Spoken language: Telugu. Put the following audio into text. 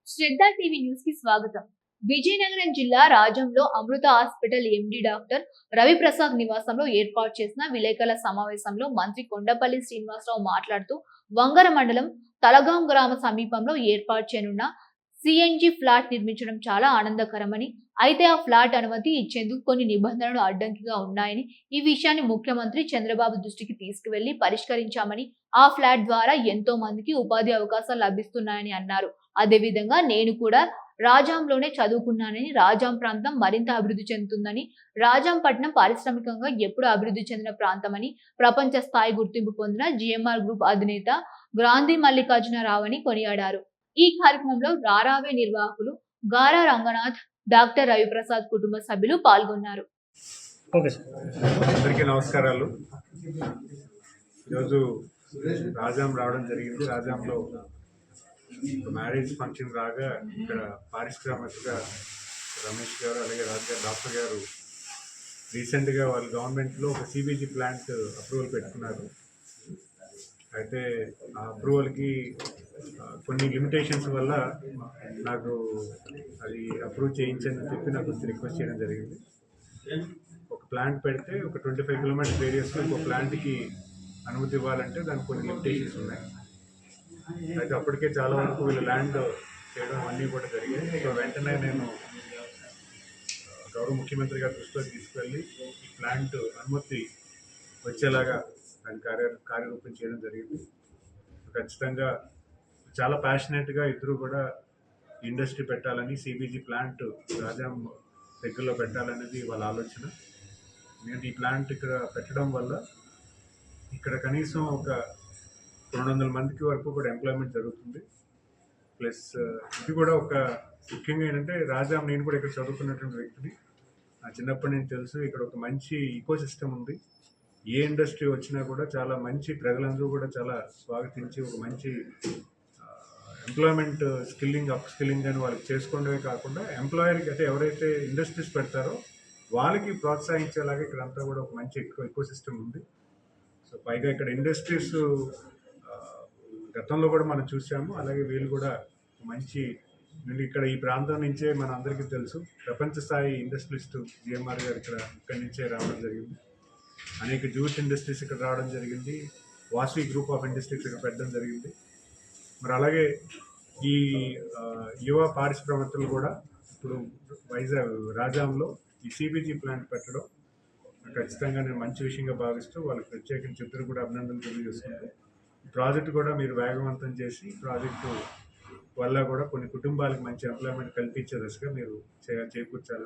శ్రద్ధ టీవీ న్యూస్ కి స్వాగతం. విజయనగరం జిల్లా రాజంలో అమృత హాస్పిటల్ ఎండి డాక్టర్ రవిప్రసాద్ నివాసంలో ఏర్పాటు చేసిన విలేకరుల సమావేశంలో మంత్రి కొండపల్లి శ్రీనివాసరావు మాట్లాడుతూ వంగర మండలం తలగాం గ్రామ సమీపంలో ఏర్పాటు చేయనున్న సిఎన్జి ఫ్లాట్ నిర్మించడం చాలా ఆనందకరమని, అయితే ఆ ఫ్లాట్ అనుమతి ఇచ్చేందుకు కొన్ని నిబంధనలు అడ్డంకిగా ఉన్నాయని, ఈ విషయాన్ని ముఖ్యమంత్రి చంద్రబాబు దృష్టికి తీసుకువెళ్లి పరిష్కరించామని, ఆ ఫ్లాట్ ద్వారా ఎంతో మందికి ఉపాధి అవకాశాలు లభిస్తున్నాయని అన్నారు. అదేవిధంగా నేను కూడా రాజాంలోనే చదువుకున్నానని, రాజాం ప్రాంతం మరింత అభివృద్ధి చెందుతుందని, రాజాం పట్టణం పారిశ్రామికంగా ఎప్పుడు అభివృద్ధి చెందిన ప్రాంతమని, ప్రపంచ స్థాయి గుర్తింపు పొందిన జిఎంఆర్ గ్రూప్ అధినేత గ్రాంధి మల్లికార్జునరావు అని కొనియాడారు. ఈ కార్యక్రమంలో రారావే నిర్వాహకులు గారా రంగనాథ్, డాక్టర్ రవిప్రసాద్ కుటుంబ సభ్యులు పాల్గొన్నారు. అందరికీ నమస్కారాలు. ఈరోజు రాజాం రావడం జరిగింది. రాజాంలో మ్యారేజ్ ఫంక్షన్ రాగా ఇక్కడ పారిశ్రామికగా రమేష్ గారు, అలాగే రాజు గారు, డాక్టర్ గారు రీసెంట్గా వాళ్ళ గవర్నమెంట్లో ఒక సిబిజీ ప్లాంట్ అప్రూవల్ పెట్టుకున్నారు. అయితే ఆ అప్రూవల్కి కొన్ని లిమిటేషన్స్ వల్ల నాకు అది అప్రూవ్ చేయించని చెప్పి నాకు రిక్వెస్ట్ చేయడం జరిగింది. ఒక ప్లాంట్ పెడితే ఒక 25 కిలోమీటర్స్ ఏరియాస్లో ఇంకో ప్లాంట్కి అనుమతి ఇవ్వాలంటే దానికి కొన్ని లిమిటేషన్స్ ఉన్నాయి. అయితే అప్పటికే చాలా వరకు వీళ్ళు ల్యాండ్ చేయడం అన్నీ కూడా జరిగాయి. సో వెంటనే నేను గౌరవ ముఖ్యమంత్రి గారి దృష్టిలో తీసుకెళ్ళి ఈ ప్లాంట్ అనుమతి వచ్చేలాగా దాని కార్యరూపం చేయడం జరిగింది. ఖచ్చితంగా చాలా ప్యాషనేట్గా ఇద్దరు కూడా ఇండస్ట్రీ పెట్టాలని, సిబిజీ ప్లాంట్ రాజాం దగ్గరలో పెట్టాలనేది వాళ్ళ ఆలోచన. ఎందుకంటే ఈ ప్లాంట్ ఇక్కడ పెట్టడం వల్ల ఇక్కడ కనీసం ఒక 200 మందికి వరకు కూడా ఎంప్లాయ్మెంట్ జరుగుతుంది. ప్లస్ ఇది కూడా ఒక ముఖ్యంగా ఏంటంటే రాజాం, నేను కూడా ఇక్కడ చదువుకున్నటువంటి వ్యక్తిని, నా చిన్నప్పటి నుంచి తెలుసు ఇక్కడ ఒక మంచి ఈకో సిస్టమ్ ఉంది. ఏ ఇండస్ట్రీ వచ్చినా కూడా చాలా మంచి, ప్రజలందరూ కూడా చాలా స్వాగతించి ఒక మంచి ఎంప్లాయ్మెంట్ స్కిల్లింగ్, అప్ స్కిల్లింగ్ అని వాళ్ళకి చేసుకోవడమే కాకుండా ఎంప్లాయర్కి అంటే ఎవరైతే ఇండస్ట్రీస్ పెడతారో వాళ్ళకి ప్రోత్సహించేలాగా ఇక్కడంతా కూడా ఒక మంచి ఈకో సిస్టమ్ ఉంది. సో పైగా ఇక్కడ ఇండస్ట్రీస్ గతంలో కూడా మనం చూసాము. అలాగే వీళ్ళు కూడా మంచి, ఇక్కడ ఈ ప్రాంతం నుంచే మన అందరికీ తెలుసు ప్రపంచ స్థాయి ఇండస్ట్రియలిస్ట్ జిఎంఆర్ గారు ఇక్కడి నుంచే రావడం జరిగింది. అనేక జ్యూస్ ఇండస్ట్రీస్ ఇక్కడ రావడం జరిగింది. వాసవి గ్రూప్ ఆఫ్ ఇండస్ట్రీస్ ఇక్కడ పెట్టడం జరిగింది. మరి అలాగే ఈ యువ పారిశ్రామికలు కూడా ఇప్పుడు రాజాంలో ఈ సిబిజీ ప్లాంట్ పెట్టడం ఖచ్చితంగా నేను మంచి విషయంగా భావిస్తూ వాళ్ళకి ప్రత్యేకించి ఇద్దరు కూడా అభినందనలు తెలియజేసుకుంటూ, ప్రాజెక్టు కూడా మీరు వేగవంతం చేసి ప్రాజెక్టు వల్ల కూడా కొన్ని కుటుంబాలకు మంచి ఎంప్లాయ్మెంట్ కల్పించే దశగా మీరు చేకూర్చాలి.